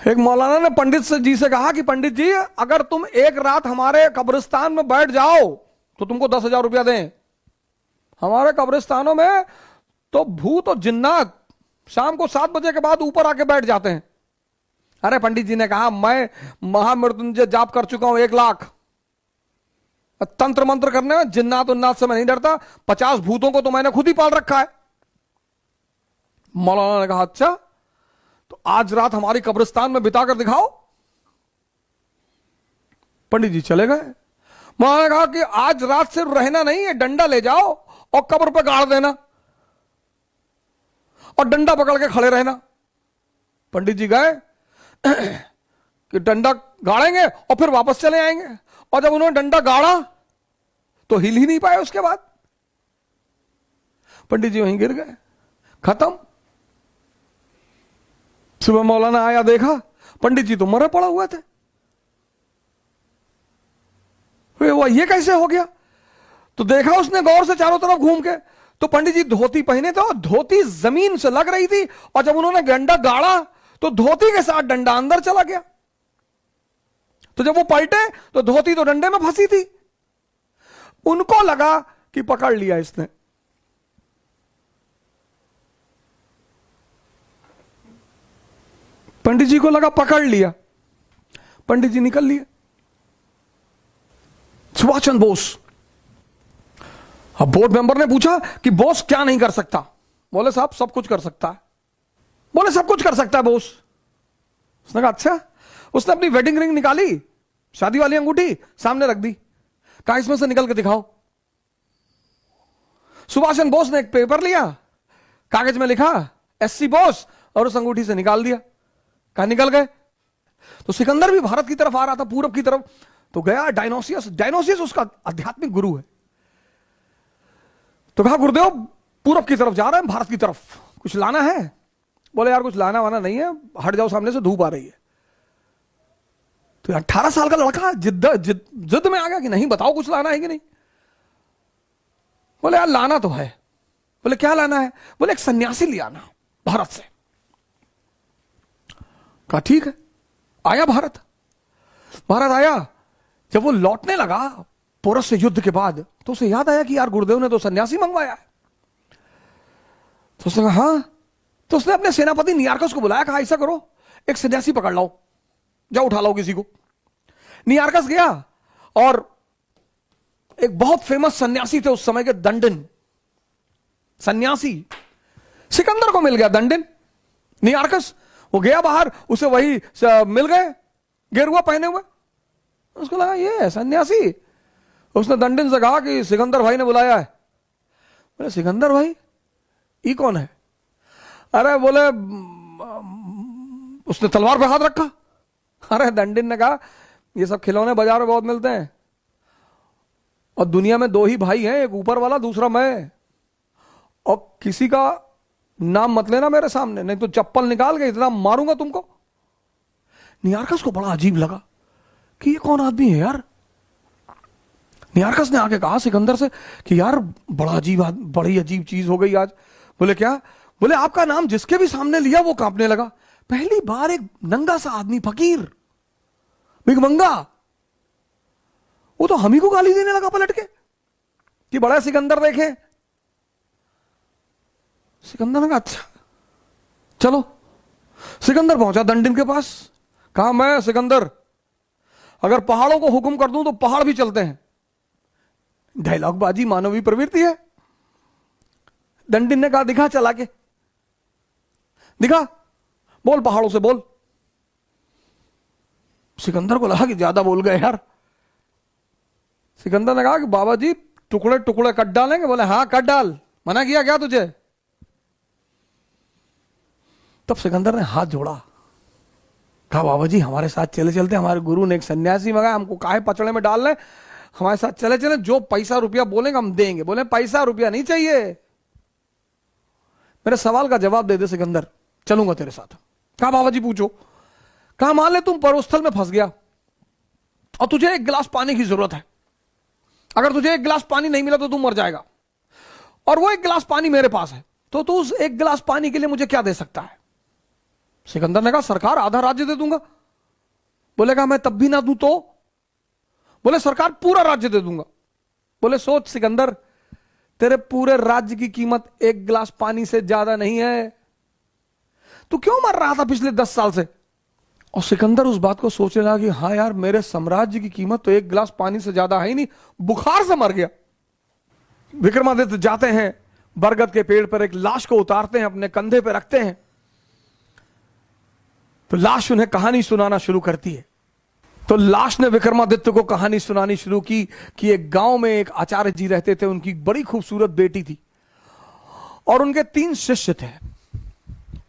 एक मौलाना ने पंडित जी से कहा कि पंडित जी, अगर तुम एक रात हमारे कब्रिस्तान में बैठ जाओ तो तुमको 10,000 रुपया दें। हमारे कब्रिस्तानों में तो भूत और जिन्नात शाम को 7 बजे के बाद ऊपर आके बैठ जाते हैं। अरे पंडित जी ने कहा, मैं महामृत्युंजय जाप कर चुका हूं 1 लाख। तंत्र मंत्र करने में जिन्नात उन्नात से मैं नहीं डरता, 50 भूतों को तो मैंने खुद ही पाल रखा है। मौलाना ने कहा, अच्छा तो आज रात हमारी कब्रिस्तान में बिता कर दिखाओ। पंडित जी चले गए। मौलाना ने कहा कि आज रात सिर्फ रहना नहीं है, डंडा ले जाओ और कब्र पे गाड़ देना और डंडा पकड़ के खड़े रहना। पंडित जी गए कि डंडा गाड़ेंगे और फिर वापस चले आएंगे, और जब उन्होंने डंडा गाड़ा तो हिल ही नहीं पाए। उसके बाद पंडित जी वहीं गिर गए, खत्म। सुबह मौलाना आया, देखा पंडित जी तो मरे पड़े हुए थे। वो ये कैसे हो गया? तो देखा उसने गौर से चारों तरफ घूम के, तो पंडित जी धोती पहने थे और धोती जमीन से लग रही थी, और जब उन्होंने डंडा गाड़ा तो धोती के साथ डंडा अंदर चला गया। तो जब वो पलटे तो धोती तो डंडे में फंसी थी। उनको लगा कि पकड़ लिया इसने। पंडित जी को लगा पकड़ लिया, पंडित जी निकल लिए। सुभाष चंद्र बोस, अब बोर्ड मेंबर ने पूछा कि बोस क्या नहीं कर सकता? बोले साहब सब कुछ कर सकता है। बोले सब कुछ कर सकता है बोस? उसने कहा अच्छा। उसने अपनी वेडिंग रिंग निकाली, शादी वाली अंगूठी सामने रख दी, कहा इसमें से निकल के दिखाओ। सुभाष चंद्र बोस ने एक पेपर लिया, कागज में लिखा SC बोस, और उस अंगूठी से निकाल दिया, कहा निकल गए। तो सिकंदर भी भारत की तरफ आ रहा था, पूरब की तरफ, तो गया डायनोसियस। डायनोसियस उसका आध्यात्मिक गुरु है। तो कहा गुरुदेव पूरब की तरफ जा रहे हैं, भारत की तरफ, कुछ लाना है? बोले यार कुछ लाना वाना नहीं है, हट जाओ, सामने से धूप आ रही है। तो 18 साल का लड़का जिद में आ गया कि नहीं बताओ कुछ लाना है कि नहीं। बोले यार लाना तो है। बोले क्या लाना है? बोले एक सन्यासी ले आना भारत से। कहा ठीक है। आया भारत आया। जब वो लौटने लगा पोरस से युद्ध के बाद, तो उसे याद आया कि यार गुरुदेव ने तो सन्यासी मंगवाया है। तो उसने कहा हाँ। तो उसने अपने सेनापति नियार्कस को बुलाया, कहा ऐसा करो एक सन्यासी पकड़ लाओ, जाओ उठा लाओ किसी को। नियार्कस गया और एक बहुत फेमस सन्यासी थे उस समय के, दंडिन सन्यासी, सिकंदर को मिल गया दंडिन। नियार्कस वो गया बाहर, उसे वही मिल गए गेरुआ पहने हुए। उसको लगा ये है सन्यासी। उसने दंडिन से कहा कि सिकंदर भाई ने बुलाया है। बोले सिकंदर भाई ये कौन है? अरे बोले उसने तलवार पे हाथ रखा। अरे दंडिन ने कहा ये सब खिलौने बाजार में बहुत मिलते हैं, और दुनिया में 2 ही भाई हैं, एक ऊपर वाला दूसरा मैं, और किसी का नाम मत लेना मेरे सामने, नहीं तो चप्पल निकाल के इतना मारूंगा तुमको। नियार्कस को बड़ा अजीब लगा कि ये कौन आदमी है यार। नियार्कस ने आके कहा सिकंदर से कि यार बड़ी अजीब चीज हो गई आज। बोले क्या? बोले आपका नाम जिसके भी सामने लिया वो कांपने लगा। पहली बार एक नंगा सा आदमी, फकीर, भिखमंगा, वो तो हम ही को गाली देने लगा पलट के कि बड़ा सिकंदर देखे। सिकंदर ने कहा अच्छा चलो। सिकंदर पहुंचा दंडिन के पास, कहा मैं सिकंदर अगर पहाड़ों को हुक्म कर दूं तो पहाड़ भी चलते हैं। डायलॉग बाजी मानवीय प्रवृत्ति है। दंडिन ने कहा दिखा चला के, दिखा, बोल पहाड़ों से बोल। सिकंदर को लगा कि ज्यादा बोल गए यार। सिकंदर ने कहा कि बाबा जी टुकड़े टुकड़े कट डालेंगे? बोले हाँ कट डाल, मना किया क्या तुझे? तब सिकंदर ने हाथ जोड़ा, कहा बाबा जी हमारे साथ चले चलते, हमारे गुरु ने एक सन्यासी मंगाया, हमको काहे पचड़े में डाल रहे, हमारे साथ चले चले, जो पैसा रुपया बोलेंगे हम देंगे। बोले पैसा रुपया नहीं चाहिए, मेरे सवाल का जवाब दे दे सिकंदर, चलूंगा तेरे साथ। कहा बाबा जी पूछो। कहा मान ले तुम पर्वतस्थल में फंस गया और तुझे 1 गिलास पानी की जरूरत है। अगर तुझे 1 गिलास पानी नहीं मिला तो तू मर जाएगा, और वो 1 गिलास पानी मेरे पास है, तो तू उस 1 गिलास पानी के लिए मुझे क्या दे सकता है? सिकंदर ने कहा सरकार आधा राज्य दे दूंगा। बोलेगा मैं तब भी ना दूं तो? बोले सरकार पूरा राज्य दे दूंगा। बोले सोच सिकंदर, तेरे पूरे राज्य की कीमत एक गिलास पानी से ज्यादा नहीं है। तू क्यों मर रहा था पिछले 10 साल से? और सिकंदर उस बात को सोचने लगा कि हाँ यार, मेरे साम्राज्य की कीमत तो एक गिलास पानी से ज्यादा है ही नहीं, बुखार से मर गया। विक्रमादित्य जाते हैं, बरगद के पेड़ पर एक लाश को उतारते हैं, अपने कंधे पर रखते हैं, तो लाश उन्हें कहानी सुनाना शुरू करती है। तो लाश ने विक्रमादित्य को कहानी सुनानी शुरू की कि एक गांव में एक आचार्य जी रहते थे, उनकी बड़ी खूबसूरत बेटी थी और उनके 3 शिष्य थे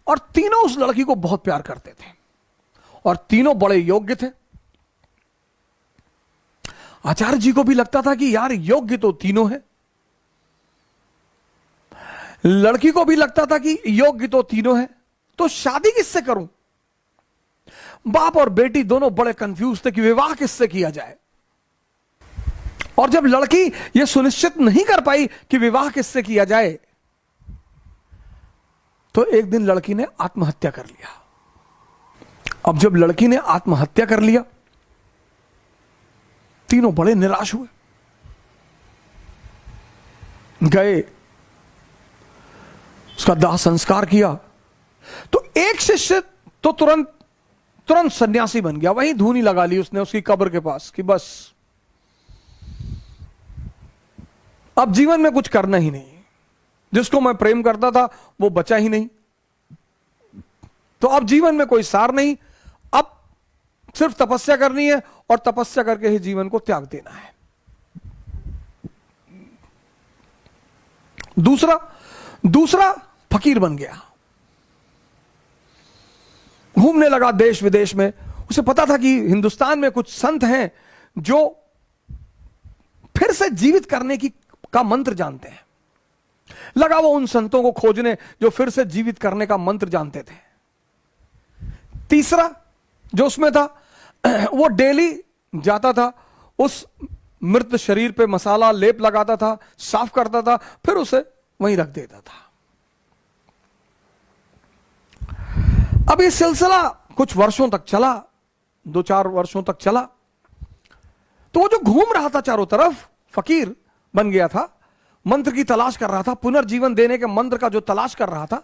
और तीनों उस लड़की को बहुत प्यार करते थे और तीनों बड़े योग्य थे। आचार्य जी को भी लगता था कि यार योग्य तो तीनों है, लड़की को भी लगता था कि योग्य तो तीनों है, तो शादी किससे करूं? बाप और बेटी दोनों बड़े कंफ्यूज थे कि विवाह किससे किया जाए। और जब लड़की यह सुनिश्चित नहीं कर पाई कि विवाह किससे किया जाए, तो एक दिन लड़की ने आत्महत्या कर लिया। अब जब लड़की ने आत्महत्या कर लिया, तीनों बड़े निराश हुए, गए, उसका दाह संस्कार किया। तो एक शिष्य तो तुरंत सन्यासी बन गया, वहीं धूनी लगा ली उसने उसकी कब्र के पास कि बस अब जीवन में कुछ करना ही नहीं, जिसको मैं प्रेम करता था वो बचा ही नहीं, तो अब जीवन में कोई सार नहीं, अब सिर्फ तपस्या करनी है और तपस्या करके ही जीवन को त्याग देना है। दूसरा फकीर बन गया, घूमने लगा देश विदेश में। उसे पता था कि हिंदुस्तान में कुछ संत हैं जो फिर से जीवित करने का मंत्र जानते हैं। लगा वो उन संतों को खोजने जो फिर से जीवित करने का मंत्र जानते थे। तीसरा जो उसमें था, वो डेली जाता था, उस मृत शरीर पे मसाला लेप लगाता था, साफ करता था, फिर उसे वहीं रख देता था। अब ये सिलसिला कुछ वर्षों तक चला, 2-4 वर्षों तक चला। तो वो जो घूम रहा था चारों तरफ, फकीर बन गया था, मंत्र की तलाश कर रहा था, पुनर्जीवन देने के मंत्र का जो तलाश कर रहा था,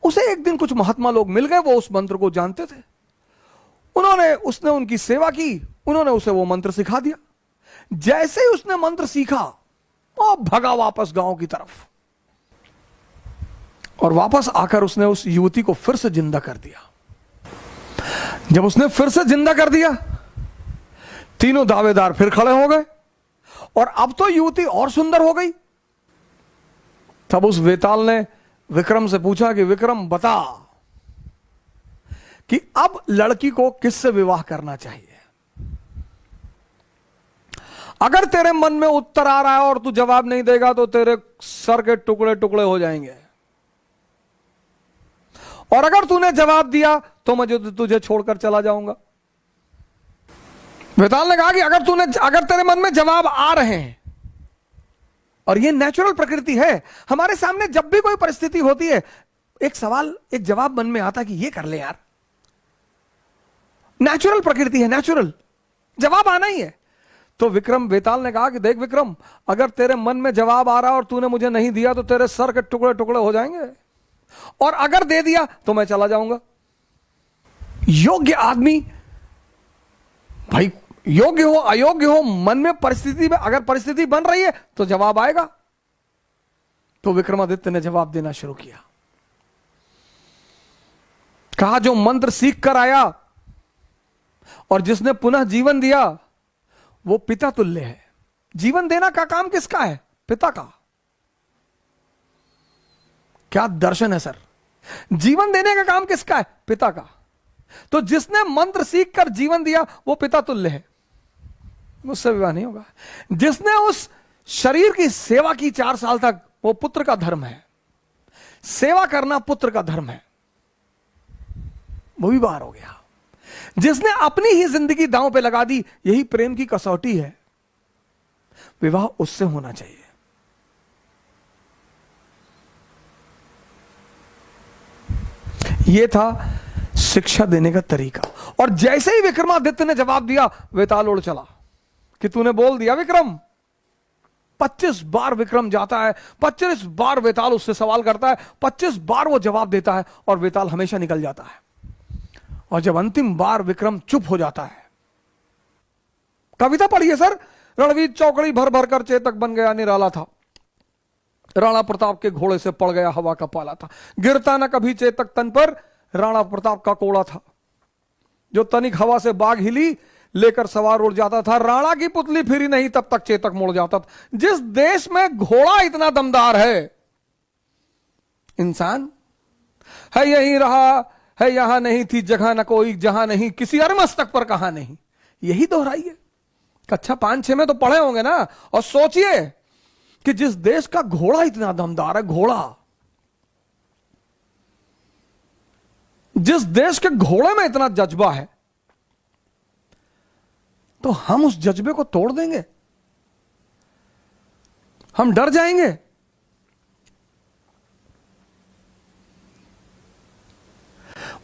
उसे एक दिन कुछ महात्मा लोग मिल गए, वो उस मंत्र को जानते थे। उसने उनकी सेवा की, उन्होंने उसे वो मंत्र सिखा दिया। जैसे ही उसने मंत्र सीखा, वो भगा वापस गांव की तरफ और वापस आकर उसने उस युवती को फिर से जिंदा कर दिया। जब उसने फिर से जिंदा कर दिया, तीनों दावेदार फिर खड़े हो गए और अब तो युवती और सुंदर हो गई। तब उस वेताल ने विक्रम से पूछा कि विक्रम बता कि अब लड़की को किससे विवाह करना चाहिए? अगर तेरे मन में उत्तर आ रहा है और तू जवाब नहीं देगा तो तेरे सर के टुकड़े टुकड़े हो जाएंगे, और अगर तूने जवाब दिया तो मैं तुझे छोड़कर चला जाऊंगा। वेताल ने कहा कि अगर तेरे मन में जवाब आ रहे हैं, और ये नेचुरल प्रकृति है, हमारे सामने जब भी कोई परिस्थिति होती है, एक जवाब मन में आता है कि ये कर ले यार, नेचुरल प्रकृति है, नेचुरल जवाब आना ही है। तो वेताल ने कहा कि देख विक्रम, अगर तेरे मन में जवाब आ रहा है और तूने मुझे नहीं दिया तो तेरे सर के टुकड़े टुकड़े हो जाएंगे, और अगर दे दिया तो मैं चला जाऊंगा। योग्य आदमी, भाई योग्य हो अयोग्य हो, मन में परिस्थिति में अगर परिस्थिति बन रही है तो जवाब आएगा। तो विक्रमादित्य ने जवाब देना शुरू किया। कहा जो मंत्र सीख कर आया और जिसने पुनः जीवन दिया वो पिता तुल्य है। जीवन देना का काम किसका है? पिता का। क्या दर्शन है सर! जीवन देने का काम किसका है? पिता का। तो जिसने मंत्र सीख कर जीवन दिया वो पिता तुल्य है, मुझसे विवाह नहीं होगा। जिसने उस शरीर की सेवा की 4 साल तक, वो पुत्र का धर्म है। सेवा करना पुत्र का धर्म है, वो भी बाहर हो गया। जिसने अपनी ही जिंदगी दांव पे लगा दी, यही प्रेम की कसौटी है, विवाह उससे होना चाहिए। यह था शिक्षा देने का तरीका। और जैसे ही विक्रमादित्य ने जवाब दिया, वेताल उड़ चला कि तूने बोल दिया विक्रम। 25 बार विक्रम जाता है, 25 बार वेताल उससे सवाल करता है, 25 बार वो जवाब देता है और वेताल हमेशा निकल जाता है। और जब अंतिम बार विक्रम चुप हो जाता है, कविता पढ़िए सर, रणवीर चौकड़ी भर भर कर चेतक बन गया निराला था, राणा प्रताप के घोड़े से पड़ गया हवा का पाला था, गिरता न कभी चेतक तन पर राणा प्रताप का कोड़ा था, जो तनिक हवा से बाग हिली लेकर सवार उड़ जाता था, राणा की पुतली फिरी नहीं तब तक चेतक मुड़ जाता था। जिस देश में घोड़ा इतना दमदार है, इंसान है यहीं रहा है यहां नहीं थी जगह न कोई जहां नहीं, किसी अरमस्तक पर कहा नहीं। यही दोहराइए, कक्षा 5-6 में तो पढ़े होंगे ना। और सोचिए कि जिस देश का घोड़ा इतना दमदार है, घोड़ा, जिस देश के घोड़े में इतना जज्बा है, तो हम उस जज्बे को तोड़ देंगे? हम डर जाएंगे?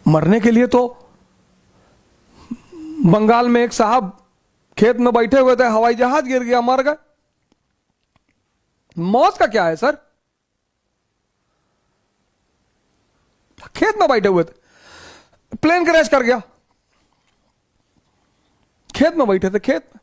मरने के लिए तो बंगाल में एक साहब खेत में बैठे हुए थे, हवाई जहाज गिर गया, मर गए। मौत का क्या है सर? खेत में बैठे हुए थे, प्लेन क्रैश कर गया, खेत में बैठे थे, खेत में